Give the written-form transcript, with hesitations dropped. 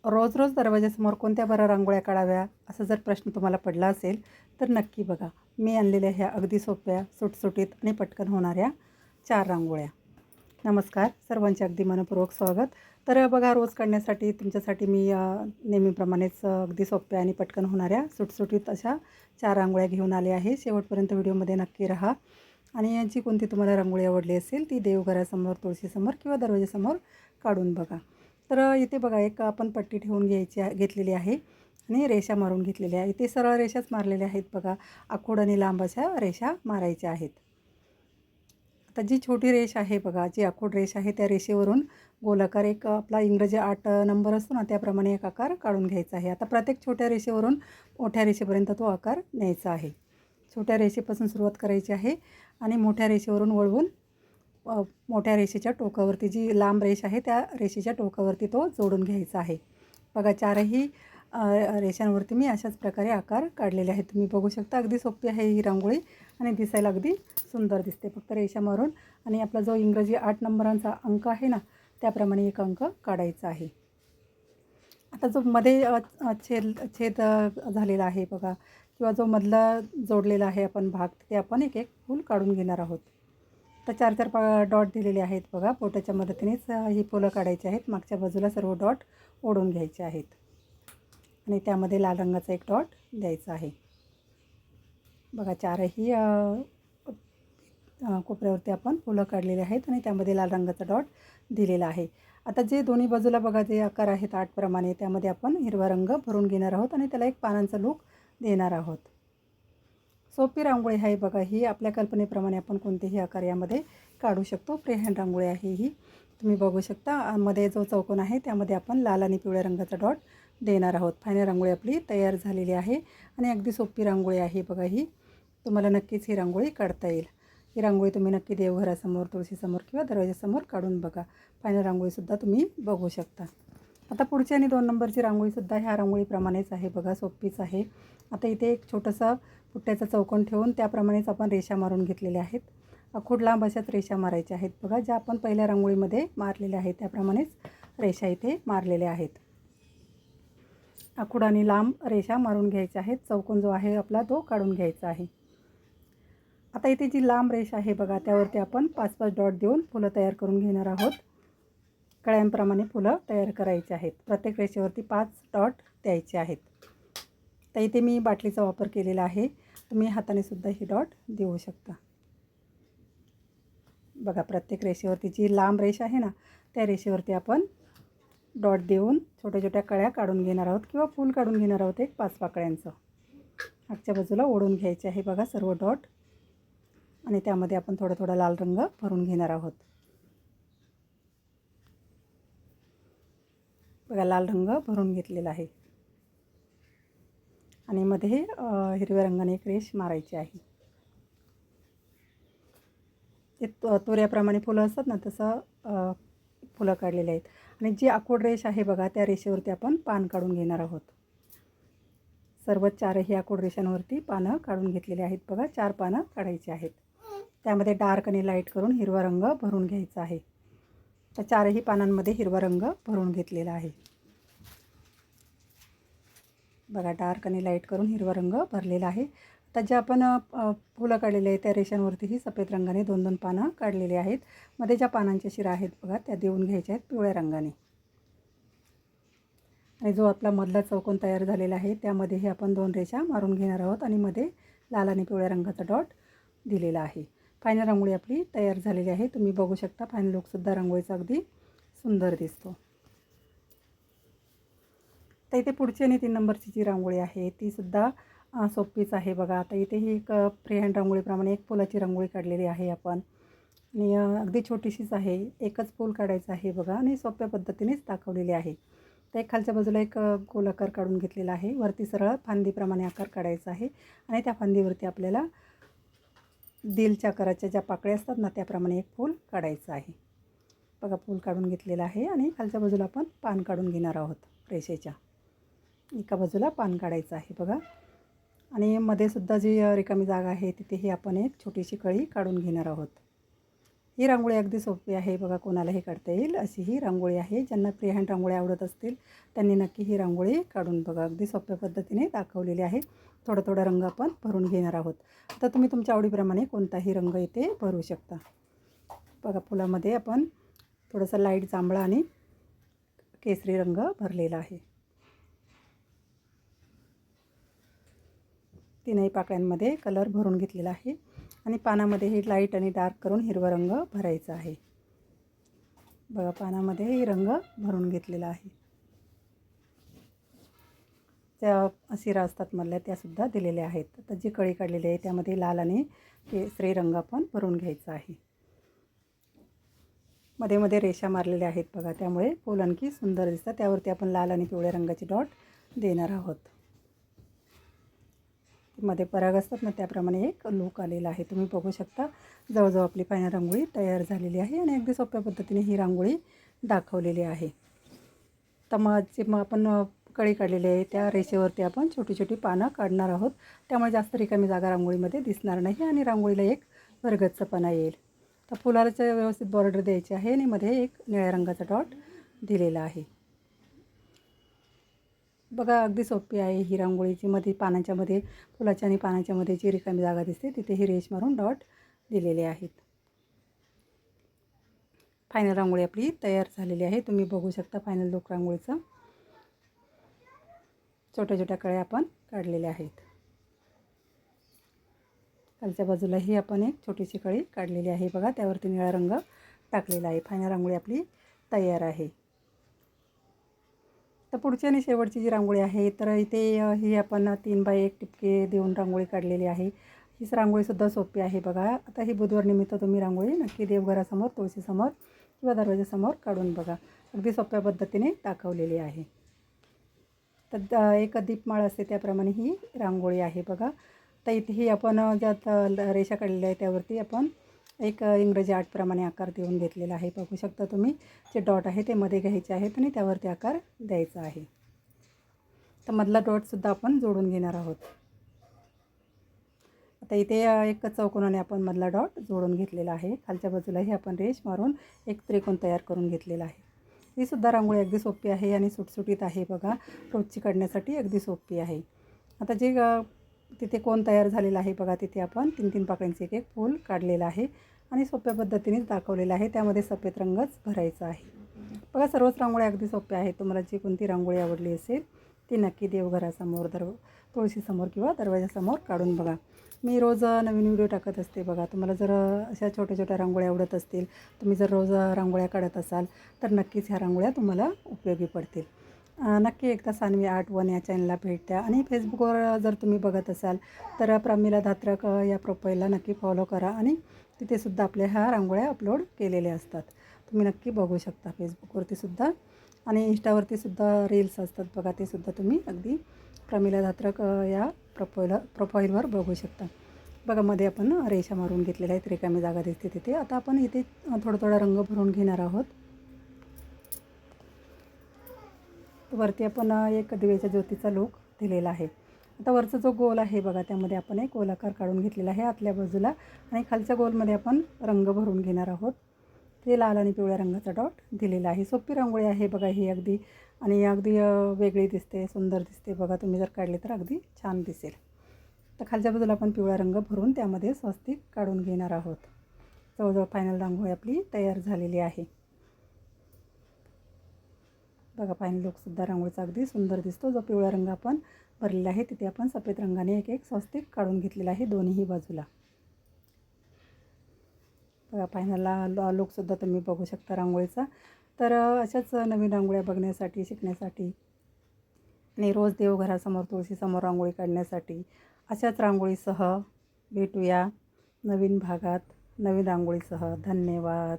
रोज रोज दरवाजासमोर कोणत्या बरं रांगोळ्या काढाव्या असा जर प्रश्न तुम्हाला पडला असेल तर नक्की बघा, मी आणलेल्या ह्या अगदी सोप्या, सुटसुटीत आणि पटकन होणाऱ्या 4 रांगोळ्या. नमस्कार, सर्वांचे अगदी मनपूर्वक स्वागत. तर बघा, रोज काढण्यासाठी तुमच्यासाठी मी नेहमीप्रमाणेच अगदी सोप्या आणि पटकन होणाऱ्या सुटसुटीत अशा 4 रांगोळ्या घेऊन आले आहे. शेवटपर्यंत व्हिडिओमध्ये नक्की राहा आणि जी कोणती तुम्हाला रांगोळी आवडली असेल ती देवघरासमोर, तुळशीसमोर किंवा दरवाजासमोर काढून बघा. तर इथे बघा, एक आपण पट्टी ठेवून घेतलेली आहे आणि रेषा मारून घेतलेल्या आहे. इथे सरळ रेषाच मारलेल्या आहेत बघा. आखूड आणि लांब अशा रेषा मारायच्या आहेत. आता जी छोटी रेष आहे बघा, जी आखूड रेष आहे त्या रेषेवरून गोलाकार एक आपला इंग्रजी 8 नंबर असतो ना, त्याप्रमाणे एक आकार काढून घ्यायचा आहे. आता प्रत्येक छोट्या रेषेवरून मोठ्या रेषेपर्यंत तो आकार न्यायचा आहे. छोट्या रेषेपासून सुरुवात करायची आहे आणि मोठ्या रेषेवरून वळवून मोठ्या रेषेच्या टोकावरती जी लांब रेष आहे त्या रेषेच्या टोकावरती तो जोडून घ्यायचा आहे. बघा, 4ही रेषांवरती मी अशाच प्रकारे आकार काढलेले आहेत. तुम्ही बघू शकता, अगदी सोपी आहे ही रांगोळी आणि दिसायला अगदी सुंदर दिसते. फक्त रेषा मारून आणि आपला जो इंग्रजी 8 नंबरांचा अंक आहे ना, त्याप्रमाणे एक अंक काढायचा आहे. आता जो मध्ये छेद झालेला आहे बघा, किंवा जो मधला जोडलेला आहे आपण भाग, ते आपण एक एक फूल काढून घेणार आहोत. तर 4-4 डॉट दिलेले आहेत बघा. बोटाच्या मदतीनेच ही फुलं काढायची आहेत. मागच्या बाजूला सर्व डॉट ओढून घ्यायचे आहेत आणि त्यामध्ये लाल रंगाचा एक डॉट द्यायचा आहे. बघा, 4ही कोपऱ्यावरती आपण फुलं काढलेली आहेत आणि त्यामध्ये लाल रंगाचा डॉट दिलेला आहे. आता जे दोन्ही बाजूला बघा जे आकार आहेत 8 प्रमाणे, त्यामध्ये आपण हिरवा रंग भरून घेणार आहोत आणि त्याला एक पानांचा लूक देणार आहोत. सोपी रांगोळी आहे बघा ही. आपल्या कल्पनेप्रमाणे आपण कोणतेही आकार यामध्ये काढू शकतो. फ्री हँड रांगोळी आहे ही. तुम्ही बघू शकता, मध्ये जो चौकोन आहे त्यामध्ये आपण लाल आणि पिवळ्या रंगाचा डॉट देणार आहोत. फायनल रांगोळी आपली तयार झालेली आहे आणि अगदी सोपी रांगोळी आहे बघा ही. तुम्हाला नक्कीच ही रांगोळी काढता येईल. ही रांगोळी तुम्ही नक्की देवघरासमोर, तुळशीसमोर किंवा दरवाजासमोर काढून बघा. फायनल रांगोळीसुद्धा तुम्ही बघू शकता. आता पुढची आणि 2 नंबरची रांगोळीसुद्धा ह्या रांगोळीप्रमाणेच आहे बघा, सोपीच आहे. आता इथे एक छोटंसं पुट्ट्याचा चौकोन ठेवून त्याप्रमाणेच आपण रेषा मारून घेतलेल्या आहेत. आखूड लांब अशाच रेषा मारायच्या आहेत बघा. ज्या आपण पहिल्या रांगोळीमध्ये मारलेल्या आहेत त्याप्रमाणेच रेषा इथे मारलेल्या आहेत. आखूड आणि लांब रेषा मारून घ्यायच्या आहेत. चौकोन जो आहे आपला तो काढून घ्यायचा आहे. आता इथे जी लांब रेषा आहे बघा, त्यावरती आपण 5-5 डॉट देऊन फुलं तयार करून घेणार आहोत. कळ्यांप्रमाणे फुलं तयार करायची आहेत. प्रत्येक रेषेवरती 5 डॉट द्यायचे आहेत. तर इथे मी बाटलीचा वापर केलेला आहे. तुम्ही हाताने सुद्धा ही डॉट देऊ शकता. बघा, प्रत्येक रेषेवरती जी लांब रेष आहे ना, त्या रेषेवरती आपण डॉट देऊन छोट्या छोट्या कळ्या काढून घेणार आहोत किंवा फूल काढून घेणार आहोत एक 5 पाकळ्यांचं. मागच्या बाजूला ओढून घ्यायचे आहे बघा सर्व डॉट आणि त्यामध्ये आपण थोडा थोडा लाल रंग भरून घेणार आहोत. बघा, लाल रंग भरून घेतलेला आहे आणि मध्ये हिरव्या रंगाने एक रेष मारायची आहे. ते तोऱ्याप्रमाणे फुलं असतात ना, तसं फुलं काढलेली आहेत आणि जी आखूड रेष आहे बघा, त्या रेषेवरती आपण पान काढून घेणार आहोत. सर्व 4ही आखूड रेषांवरती पानं काढून घेतलेली आहेत बघा. 4 पानं काढायची आहेत. त्यामध्ये डार्क आणि लाईट करून हिरवा रंग भरून घ्यायचा आहे. तर 4ही पानांमध्ये हिरवा रंग भरून घेतलेला आहे बघा. डार्क आणि लाईट करून हिरवा रंग भरलेला आहे. आता ज्या आपण फुलं काढलेली आहेत त्या रेषांवरतीही सफेद रंगाने 2-2 पानं काढलेली आहेत. मध्ये ज्या पानांच्या शिरा आहेत बघा, त्या देऊन घ्यायच्या आहेत पिवळ्या रंगाने. आणि जो आपला मधला चौकोन तयार झालेला आहे त्यामध्येही आपण 2 रेषा मारून घेणार आहोत आणि मध्ये लाल आणि पिवळ्या रंगाचा डॉट दिलेला आहे. फायनल रांगोळी आपली तयार झालेली आहे. तुम्ही बघू शकता, फायनल लुकसुद्धा रांगोळीचा अगदी सुंदर दिसतो. तर इथे पुढची आणि 3 नंबरची जी रांगोळी आहे तीसुद्धा सोपीच आहे बघा. आता इथे ही एक फ्री हँड रांगोळीप्रमाणे एक फुलाची रांगोळी काढलेली आहे आपण आणि अगदी छोटीशीच आहे. एकच फूल काढायचं आहे बघा आणि सोप्या पद्धतीनेच दाखवलेली आहे. तर एक खालच्या बाजूला एक गोल आकार काढून घेतलेला आहे. वरती सरळ फांदीप्रमाणे आकार काढायचा आहे आणि त्या फांदीवरती आपल्याला दिलच्या आकाराच्या ज्या पाकळ्या असतात ना, त्याप्रमाणे एक फूल काढायचं आहे बघा. फूल काढून घेतलेलं आहे आणि खालच्या बाजूला आपण पान काढून घेणार आहोत. रेषेच्या एका बाजूला पान काढायचं आहे बघा आणि मध्ये सुद्धा जी रिकामी जागा आहे तिथेही आपण एक छोटीशी कळी काढून घेणार आहोत. ही रांगोळी अगदी सोपी आहे बघा, कोणालाही काढता येईल अशी ही रांगोळी आहे. ज्यांना फ्री हँड रांगोळी आवडत असतील त्यांनी नक्की ही रांगोळी काढून बघा. अगदी सोप्या पद्धतीने दाखवलेली आहे. थोडा थोडा रंग आपण भरून घेणार आहोत. आता तुम्ही तुमच्या आवडीप्रमाणे कोणताही रंग इथे भरू शकता. बघा, फुलामध्ये आपण थोडासा लाईट जांभळा आणि केसरी रंग भरलेला आहे. तीनही पाकळ्यांमध्ये कलर भरून घेतलेला आहे आणि पानामध्ये हे लाईट आणि डार्क करून हिरवा रंग भरायचा आहे. बघा, पानामध्ये रंग भरून घेतलेला आहे. त्या शिरा असतात मधल्या त्यासुद्धा दिलेल्या आहेत. आता जी कळी काढलेली आहे त्यामध्ये लाल आणि केसरी रंग आपण भरून घ्यायचा आहे. मध्ये मध्ये रेषा मारलेल्या आहेत बघा, त्यामुळे फूल आणखी सुंदर दिसतात. त्यावरती आपण लाल आणि पिवळ्या रंगाची डॉट देणार आहोत. मध्ये पराग असतात ना, त्याप्रमाणे एक लूक आलेला आहे. तुम्ही बघू शकता. जवळजवळ आपली फायनल रांगोळी तयार झालेली आहे आणि अगदी सोप्या पद्धतीने ही रांगोळी दाखवलेली आहे. तर मग आपण कळी काढलेली आहे त्या रेषेवरती आपण छोटी छोटी पानं काढणार आहोत. त्यामुळे जास्त रिकामी जागा रांगोळीमध्ये दिसणार नाही आणि रांगोळीला एक भरगच्चपणा येईल. तर फुलाचं व्यवस्थित बॉर्डर द्यायची आहे आणि मध्ये एक निळ्या रंगाचा डॉट दिलेला आहे. बघा, अगदी सोपी आहे ही रांगोळीची. मध्ये पानाच्या मध्ये, फुलाच्या आणि पानाच्या मध्ये जी रिकामी जागा दिसते तिथे ही रेष मारून डॉट दिलेले आहेत. फायनल रांगोळी आपली तयार झालेली आहे. तुम्ही बघू शकता फायनल लुक रांगोळीचा. छोट्या छोट्या कळ्या आपण काढलेल्या आहेत. खालच्या बाजूलाही आपण एक छोटीशी कळी काढलेली आहे बघा, त्यावरती निळा रंग टाकलेला आहे. फायनल रांगोळी आपली तयार आहे. तर पुढची आणि शेवटची जी रांगोळी आहे, तर इथे ही आपण 3x1 टिपके देऊन रांगोळी काढलेली आहे. हीच रांगोळीसुद्धा सोपी आहे बघा. आता ही बुधवार निमित्त तुम्ही रांगोळी नक्की देवघरासमोर, तुळशीसमोर किंवा दरवाजासमोर काढून बघा. अगदी सोप्या पद्धतीने दाखवलेली आहे. तर एक दीपमाळ असते त्याप्रमाणे ही रांगोळी आहे बघा. तर इथेही आपण ज्यात रेषा काढलेल्या आहे त्यावरती आपण एक इंग्रजी 8 प्रमाणे आकार देऊन घेतलेला आहे. बघू शकता तुम्ही. जे डॉट आहे ते मध्ये घ्यायचे आहेत आणि त्यावरती आकार द्यायचा आहे. तर मधला डॉटसुद्धा आपण जोडून घेणार आहोत. आता इथे एक चौकोनाने आपण मधला डॉट जोडून घेतलेला आहे. खालच्या बाजूलाही आपण रेष मारून एक त्रिकोण तयार करून घेतलेला आहे. ही सुद्धा रांगोळी अगदी सोपी आहे आणि सुटसुटीत आहे बघा. रोजची काढण्यासाठी अगदी सोपी आहे. आता जे तिथे कोण तयार झालेला आहे बघा, तिथे आपण 3-3 पाकळ्यांचे एक फूल काढलेलं आहे आणि सोप्या पद्धतीनेच दाखवलेलं आहे. त्यामध्ये सफेद रंगच भरायचा आहे. बघा, सर्वच रांगोळ्या अगदी सोप्या आहेत. तुम्हाला जी कोणती रांगोळी आवडली असेल ती नक्की देवघरासमोर, तुळशीसमोर किंवा दरवाजासमोर काढून बघा. मी रोज नवीन व्हिडिओ टाकत असते बघा. तुम्हाला जर अशा छोट्या छोट्या रांगोळ्या आवडत असतील, तुम्ही जर रोज रांगोळ्या काढत असाल तर नक्कीच ह्या रांगोळ्या तुम्हाला उपयोगी पडतील. नक्की एकदा सान्वी आर्ट 1 या चॅनलला भेट द्या आणि फेसबुकवर जर तुम्ही बघत असाल तर प्रमिला धात्रक या प्रोफाईलला नक्की फॉलो करा आणि तिथेसुद्धा आपल्या ह्या रांगोळ्या अपलोड केलेल्या असतात. तुम्ही नक्की बघू शकता फेसबुकवरतीसुद्धा आणि इंस्टावरतीसुद्धा रील्स असतात बघा, ते सुद्धा तुम्ही अगदी प्रमिला धात्रक या प्रोफाईलवर बघू शकता. बघा, मध्ये आपण रेषा मारून घेतलेल्या आहेत, रिकामी जागा दिसते तिथे. आता आपण इथे थोडा थोडा रंग भरून घेणार आहोत. वरती आपण एक दिव्याच्या ज्योतीचा लूक दिलेला आहे. आता वरचा जो गोल आहे बघा, त्यामध्ये आपण एक गोलाकार काढून घेतलेला आहे आतल्या बाजूला आणि खालच्या गोलमध्ये आपण रंग भरून घेणार आहोत. ते लाल आणि पिवळ्या रंगाचा डॉट दिलेला आहे. सोपी रांगोळी आहे बघा ही अगदी, आणि अगदी वेगळी दिसते, सुंदर दिसते बघा. तुम्ही जर काढली तर अगदी छान दिसेल. तर खालच्या बाजूला आपण पिवळा रंग भरून त्यामध्ये स्वस्तिक काढून घेणार आहोत. जवळजवळ फायनल रांगोळी आपली तयार झालेली आहे बघा. फायनल लुकसुद्धा रांगोळीचा अगदी सुंदर दिसतो. जो पिवळा रंग आपण भरलेला आहे तिथे आपण सफेद रंगाने एक एक स्वस्तिक काढून घेतलेला आहे दोन्ही बाजूला बघा. फायनलला लुकसुद्धा तुम्ही बघू शकता रांगोळीचा. तर अशाच नवीन रांगोळ्या बघण्यासाठी, शिकण्यासाठी आणि रोज देवघरासमोर, तुळशीसमोर रांगोळी काढण्यासाठी अशाच रांगोळीसह भेटूया नवीन भागात, नवीन रांगोळीसह. धन्यवाद.